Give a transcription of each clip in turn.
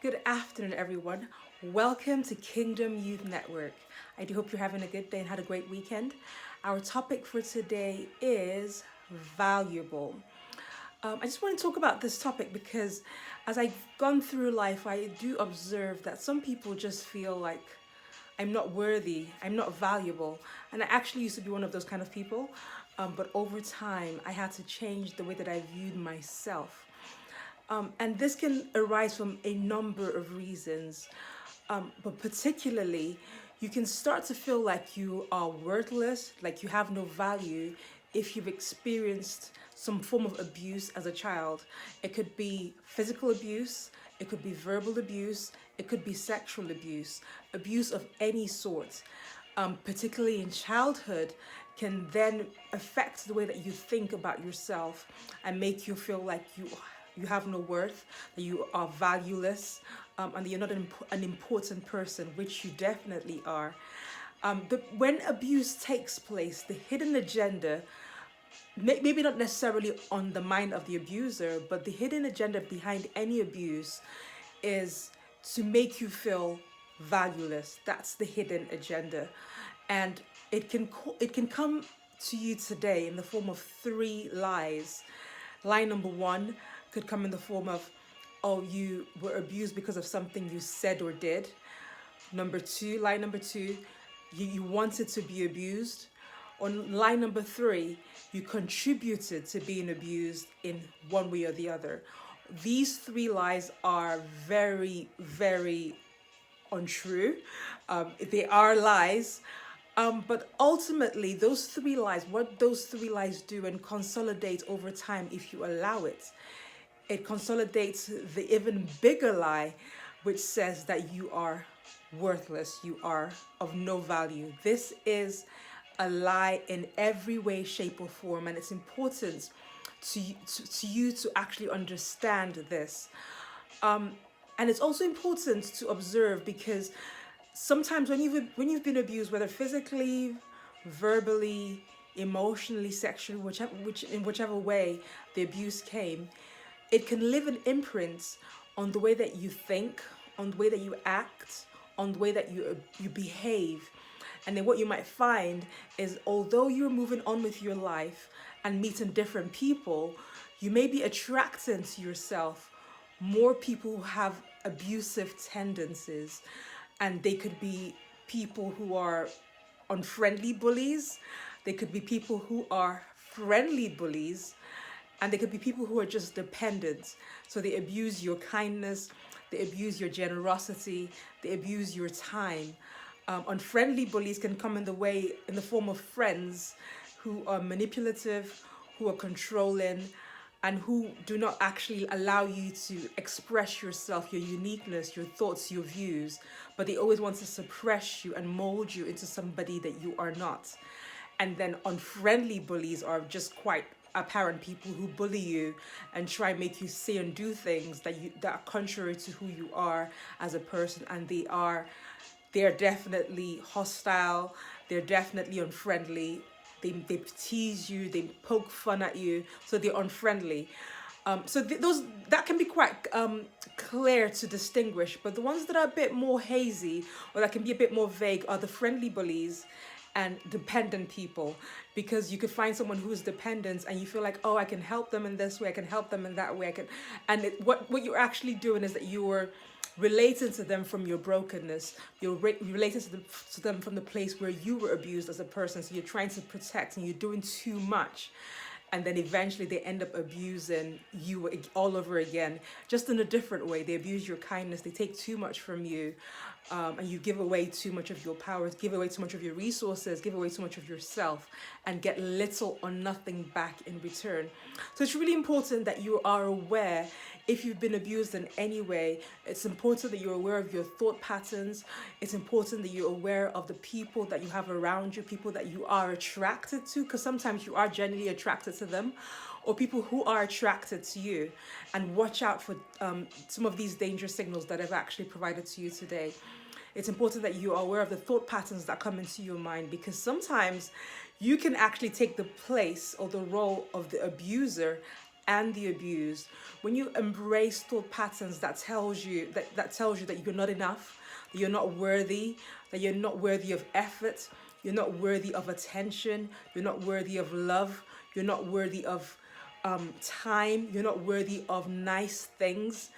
Good afternoon, everyone. Welcome to Kingdom Youth Network. I do hope you're having a good day and had a great weekend. Our topic for today is valuable. I just want to talk about this topic because as I've gone through life, I do observe that some people just feel like I'm not worthy, I'm not valuable. And I actually used to be one of those kind of people. But over time, I had to change the way that I viewed myself. And this can arise from a number of reasons, but particularly, you can start to feel like you are worthless, like you have no value if you've experienced some form of abuse as a child. It could be physical abuse, it could be verbal abuse, it could be sexual abuse, abuse of any sort, particularly in childhood, can then affect the way that you think about yourself and make you feel like you have no worth, that you are valueless, and that you're not an important person, which you definitely are. But when abuse takes place, the hidden agenda, maybe not necessarily on the mind of the abuser, but the hidden agenda behind any abuse is to make you feel valueless. That's the hidden agenda, and it can come to you today in the form of three lies. Lie number one could come in the form of, oh, you were abused because of something you said or did. Lie number two, you wanted to be abused. On line number three, you contributed to being abused in one way or the other. These three lies are very, very untrue. They are lies. But ultimately, what those three lies do and consolidate over time if you allow it, it consolidates the even bigger lie, which says that you are worthless, you are of no value. This is a lie in every way, shape, or form, and it's important to you to actually understand this. And it's also important to observe because sometimes when you've been abused, whether physically, verbally, emotionally, sexually, whichever way the abuse came, it can leave an imprint on the way that you think, on the way that you act, on the way that you behave. And then what you might find is, although you're moving on with your life and meeting different people, you may be attracting to yourself more people who have abusive tendencies. And they could be people who are unfriendly bullies, they could be people who are friendly bullies, and they could be people who are just dependent. So they abuse your kindness, they abuse your generosity, they abuse your time. Unfriendly bullies can come in the form of friends who are manipulative, who are controlling, and who do not actually allow you to express yourself, your uniqueness, your thoughts, your views, but they always want to suppress you and mold you into somebody that you are not. And then unfriendly bullies are just quite apparent people who bully you and try and make you say and do things that are contrary to who you are as a person, and they're definitely hostile, they're definitely unfriendly, they tease you, they poke fun at you, so they're unfriendly. Those that can be quite clear to distinguish, but the ones that are a bit more hazy or that can be a bit more vague are the friendly bullies and dependent people, because you could find someone who's dependent and you feel like, oh, I can help them in this way, I can help them in that way, what you're actually doing is that you're relating to them from your brokenness. You're related to them from the place where you were abused as a person. So you're trying to protect and you're doing too much. And then eventually they end up abusing you all over again, just in a different way. They abuse your kindness, they take too much from you, and you give away too much of your powers, give away too much of your resources, give away too much of yourself, and get little or nothing back in return. So it's really important that you are aware if you've been abused in any way. It's important that you're aware of your thought patterns. It's important that you're aware of the people that you have around you, people that you are attracted to, because sometimes you are genuinely attracted to them, or people who are attracted to you. And watch out for some of these danger signals that I've actually provided to you today. It's important that you are aware of the thought patterns that come into your mind, because sometimes you can actually take the place or the role of the abuser and the abused, when you embrace thought patterns that tells you that you're not enough, that you're not worthy, that you're not worthy of effort, you're not worthy of attention, you're not worthy of love, you're not worthy of time, you're not worthy of nice things.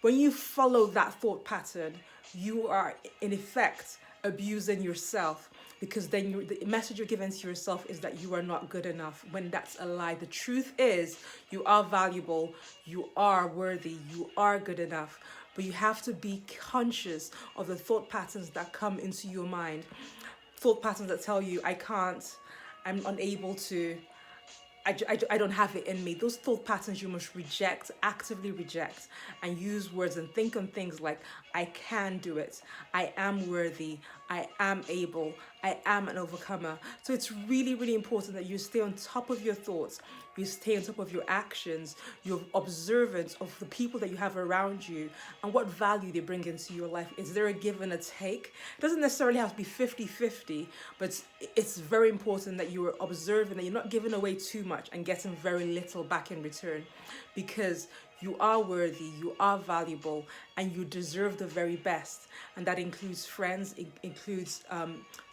When you follow that thought pattern, you are in effect abusing yourself, because then the message you're giving to yourself is that you are not good enough, when that's a lie. The truth is you are valuable, you are worthy, you are good enough. But you have to be conscious of the thought patterns that come into your mind. Thought patterns that tell you, I can't, I'm unable to, I don't have it in me. Those thought patterns you must reject, actively reject, and use words and think on things like, I can do it, I am worthy, I am able, I am an overcomer. So it's really, really important that you stay on top of your thoughts, you stay on top of your actions, your observance of the people that you have around you and what value they bring into your life. Is there a give and a take? It doesn't necessarily have to be 50-50, but it's very important that you are observing, that you're not giving away too much and getting very little back in return, because you are worthy, you are valuable, and you deserve the very best. And that includes friends, it includes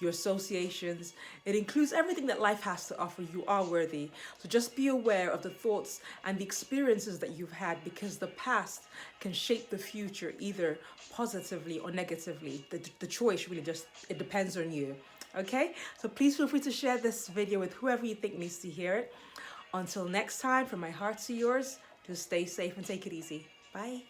your associations, it includes everything that life has to offer. You are worthy. So just be aware of the thoughts and the experiences that you've had, because the past can shape the future either positively or negatively. The choice really just, it depends on you. Okay? So please feel free to share this video with whoever you think needs to hear it. Until next time, from my heart to yours, just stay safe and take it easy. Bye.